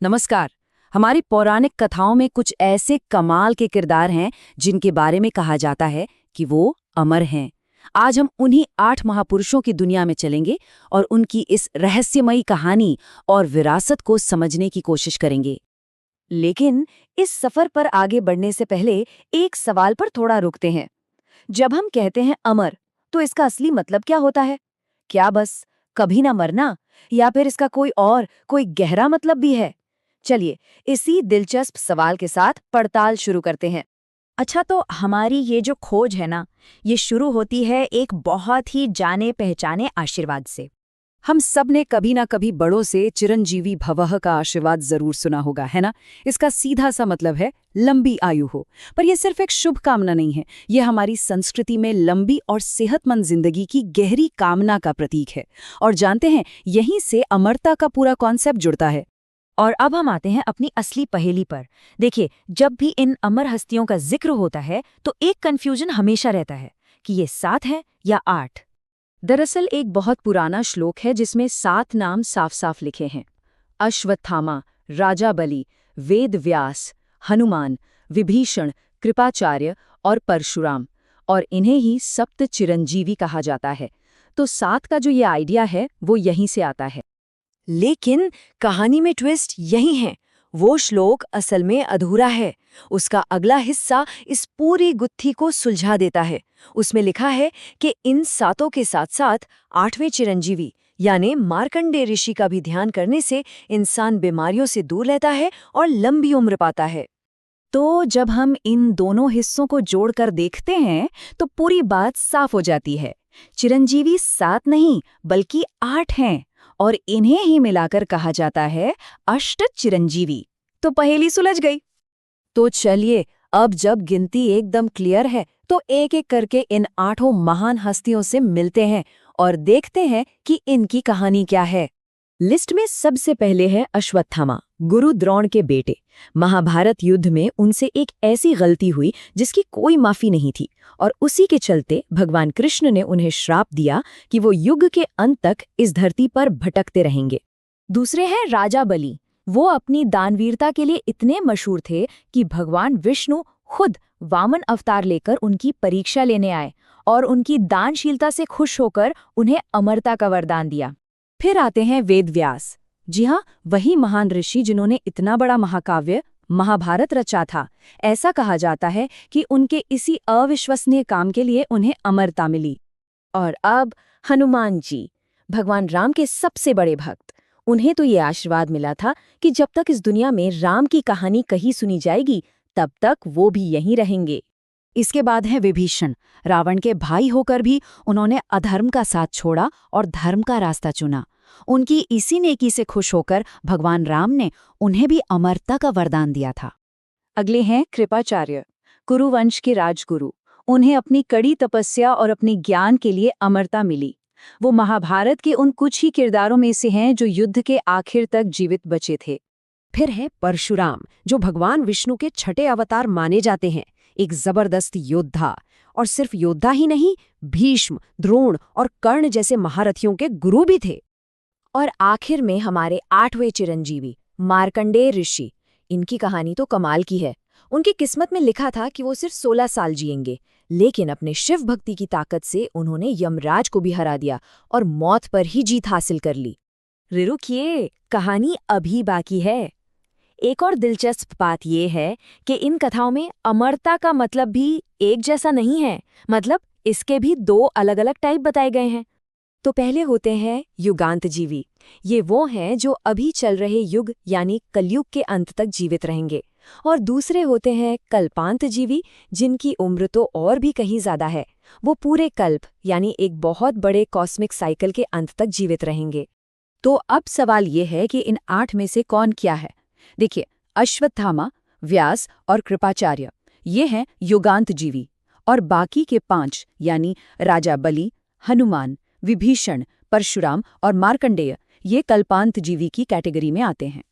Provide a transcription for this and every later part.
नमस्कार। हमारी पौराणिक कथाओं में कुछ ऐसे कमाल के किरदार हैं जिनके बारे में कहा जाता है कि वो अमर हैं। आज हम उन्हीं 8 महापुरुषों की दुनिया में चलेंगे और उनकी इस रहस्यमयी कहानी और विरासत को समझने की कोशिश करेंगे। लेकिन इस सफर पर आगे बढ़ने से पहले एक सवाल पर थोड़ा रुकते हैं। जब हम कहते हैं अमर, तो इसका असली मतलब क्या होता है? क्या बस कभी ना मरना, या फिर इसका कोई गहरा मतलब भी है? चलिए, इसी दिलचस्प सवाल के साथ पड़ताल शुरू करते हैं। अच्छा, तो हमारी ये जो खोज है ना, ये शुरू होती है एक बहुत ही जाने पहचाने आशीर्वाद से। हम सब ने कभी ना कभी बड़ों से चिरंजीवी भवः का आशीर्वाद जरूर सुना होगा, है ना? इसका सीधा सा मतलब है लंबी आयु हो। पर यह सिर्फ एक शुभ कामना नहीं है, यह हमारी संस्कृति में लंबी और सेहतमंद जिंदगी की गहरी कामना का प्रतीक है। और जानते हैं, यहीं से अमरता का पूरा कॉन्सेप्ट जुड़ता है। और अब हम आते हैं अपनी असली पहेली पर। देखिए, जब भी इन अमर हस्तियों का जिक्र होता है तो एक कंफ्यूजन हमेशा रहता है कि ये 7 है या 8। दरअसल एक बहुत पुराना श्लोक है जिसमें 7 नाम साफ साफ लिखे हैं। अश्वत्थामा, राजा बलि, वेद व्यास, हनुमान, विभीषण, कृपाचार्य और परशुराम। और इन्हें ही सप्त चिरंजीवी कहा जाता है। तो 7 का जो ये आइडिया है वो यहीं से आता है। लेकिन कहानी में ट्विस्ट यही है। वो श्लोक असल में अधूरा है। उसका अगला हिस्सा इस पूरी गुत्थी को सुलझा देता है। उसमें लिखा है कि इन 7 के साथ साथ 8वें चिरंजीवी यानी मार्कंडेय ऋषि का भी ध्यान करने से इंसान बीमारियों से दूर रहता है और लंबी उम्र पाता है। तो जब हम इन दोनों हिस्सों को जोड़कर देखते हैं तो पूरी बात साफ हो जाती है। चिरंजीवी 7 नहीं बल्कि 8 हैं और इन्हें ही मिलाकर कहा जाता है अष्ट चिरंजीवी। तो पहेली सुलझ गई। तो चलिए, अब जब गिनती एकदम क्लियर है तो एक एक करके इन 8 महान हस्तियों से मिलते हैं और देखते हैं कि इनकी कहानी क्या है। लिस्ट में सबसे पहले है अश्वत्थामा, गुरु द्रोण के बेटे। महाभारत युद्ध में उनसे एक ऐसी गलती हुई जिसकी कोई माफी नहीं थी और उसी के चलते भगवान कृष्ण ने उन्हें श्राप दिया कि वो युग के अंत तक इस धरती पर भटकते रहेंगे। दूसरे हैं राजा बलि। वो अपनी दानवीरता के लिए इतने मशहूर थे कि भगवान विष्णु खुद वामन अवतार लेकर उनकी परीक्षा लेने आए और उनकी दानशीलता से खुश होकर उन्हें अमरता का वरदान दिया। फिर आते हैं वेद व्यास। जी हाँ, वही महान ऋषि जिन्होंने इतना बड़ा महाकाव्य महाभारत रचा था। ऐसा कहा जाता है कि उनके इसी अविश्वसनीय काम के लिए उन्हें अमरता मिली। और अब हनुमान जी, भगवान राम के सबसे बड़े भक्त। उन्हें तो ये आशीर्वाद मिला था कि जब तक इस दुनिया में राम की कहानी कहीं सुनी जाएगी तब तक वो भी यहीं रहेंगे। इसके बाद है विभीषण। रावण के भाई होकर भी उन्होंने अधर्म का साथ छोड़ा और धर्म का रास्ता चुना। उनकी इसी नेकी से खुश होकर भगवान राम ने उन्हें भी अमरता का वरदान दिया था। अगले हैं कृपाचार्य, कुरुवंश के राजगुरु। उन्हें अपनी कड़ी तपस्या और अपने ज्ञान के लिए अमरता मिली। वो महाभारत के उन कुछ ही किरदारों में से हैं जो युद्ध के आखिर तक जीवित बचे थे। फिर है परशुराम, जो भगवान विष्णु के छठे अवतार माने जाते हैं। एक जबरदस्त योद्धा, और सिर्फ योद्धा ही नहीं, भीष्म, द्रोण और कर्ण जैसे महारथियों के गुरु भी थे। और आखिर में हमारे 8वें चिरंजीवी मार्कंडेय ऋषि। इनकी कहानी तो कमाल की है। उनकी किस्मत में लिखा था कि वो सिर्फ 16 साल जिएंगे, लेकिन अपने शिव भक्ति की ताकत से उन्होंने यमराज को भी हरा दिया और मौत पर ही जीत हासिल कर ली। रुकिए, कहानी अभी बाकी है। एक और दिलचस्प बात यह है कि इन कथाओं में अमरता का मतलब भी एक जैसा नहीं है। मतलब इसके भी 2 अलग अलग टाइप बताए गए हैं। तो पहले होते हैं युगांतजीवी। ये वो हैं जो अभी चल रहे युग यानी कलयुग के अंत तक जीवित रहेंगे। और दूसरे होते हैं कल्पांतजीवी, जिनकी उम्र तो और भी कहीं ज्यादा है। वो पूरे कल्प यानी एक बहुत बड़े कॉस्मिक साइकिल के अंत तक जीवित रहेंगे। तो अब सवाल ये है कि इन 8 में से कौन क्या है? देखिए, अश्वत्थामा, व्यास और कृपाचार्य ये हैं युगांतजीवी, और बाकी के 5 यानी राजा बलि, हनुमान, विभीषण, परशुराम और मार्कंडेय ये कल्पांतजीवी की कैटेगरी में आते हैं।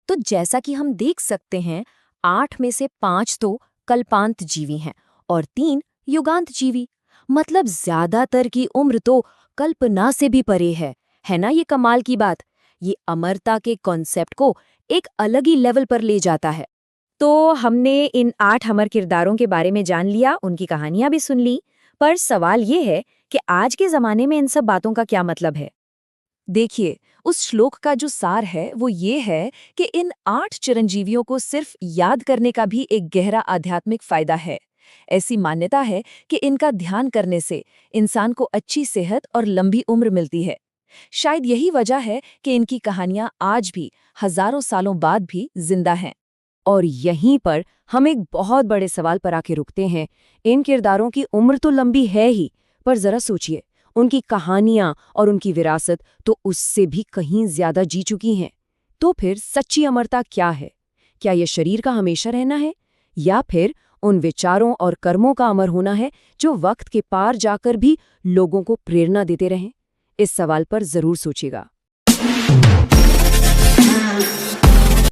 तो जैसा कि हम देख सकते हैं, 8 में से 5 तो कल्पांतजीवी हैं और 3 युगांतजीवी। मतलब ज्यादातर की उम्र तो कल्पना से भी परे है ना? ये कमाल की बात। ये अमरता के कॉन्सेप्ट को एक अलग ही लेवल पर ले जाता है। तो हमने इन 8 अमर किरदारों के बारे में जान लिया, उनकी कहानियां भी सुन ली, पर सवाल ये है कि आज के जमाने में इन सब बातों का क्या मतलब है? देखिए, उस श्लोक का जो सार है वो ये है कि इन 8 चिरंजीवियों को सिर्फ याद करने का भी एक गहरा आध्यात्मिक फायदा है। ऐसी मान्यता है कि इनका ध्यान करने से इंसान को अच्छी सेहत और लंबी उम्र मिलती है। शायद यही वजह है कि इनकी कहानियां आज भी हजारों सालों बाद भी जिंदा हैं। और यहीं पर हम एक बहुत बड़े सवाल पर आके रुकते हैं। इन किरदारों की उम्र तो लंबी है ही, पर जरा सोचिए, उनकी कहानियां और उनकी विरासत तो उससे भी कहीं ज्यादा जी चुकी हैं। तो फिर सच्ची अमरता क्या है? क्या ये शरीर का हमेशा रहना है, या फिर उन विचारों और कर्मों का अमर होना है जो वक्त के पार जाकर भी लोगों को प्रेरणा देते रहें? इस सवाल पर जरूर सोचिएगा।